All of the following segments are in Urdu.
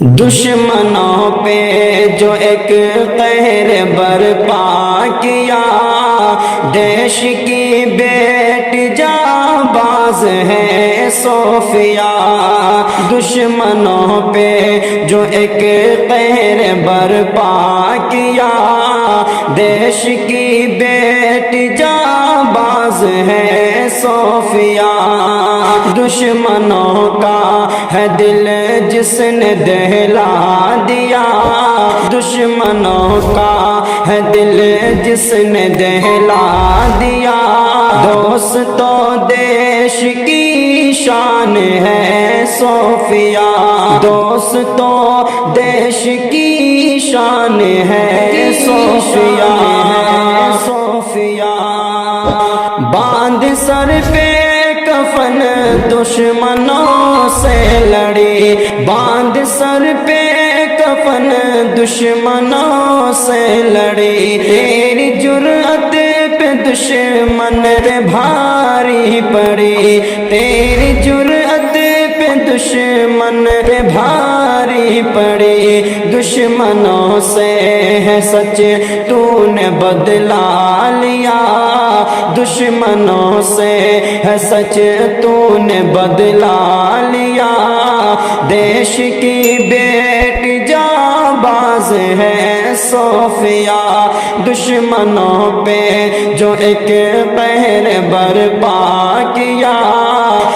دشمنوں پہ جو ایک قہر برپا کیا، دیش کی بیٹی جانباز ہے صوفیہ۔ دشمنوں پہ جو ایک قہر برپا کیا، دیش کی بیٹی جانباز ہے صوفیہ۔ دشمنوں کا ہے دل جس نے دہلا دیا، دشمنوں کا ہے دل جس نے دہلا دیا۔ دوستو دیش کی شان ہے صوفیہ، دوستو دیش کی شان ہے صوفیہ۔ صوفیہ باندھ سر پہ کفن دشمنوں سے لڑی، باندھ سر پہ کفن دشمنوں سے لڑی۔ تیری جرأت پہ دشمن پہ بھاری پڑی، تیری جرأت پہ دشمن پہ بھاری پڑی۔ دشمنوں سے ہے سچ تو نے بدلا لیا، دشمنوں سے ہے سچ تو نے بدلا لیا۔ دیش کی بیٹی جانباز ہے صوفیہ، دشمنوں پہ جو ایک قہر برپا کیا،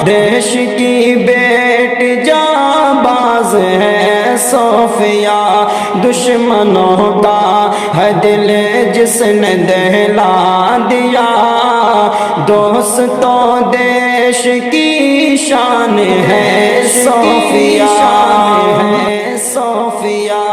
دیش کی بیٹی جانباز ہے صوفیہ۔ دشمنوں کا ہے دل جس نے دہلا دیا، دوستو دیش کی شان ہے صوفیہ، صوفیہ۔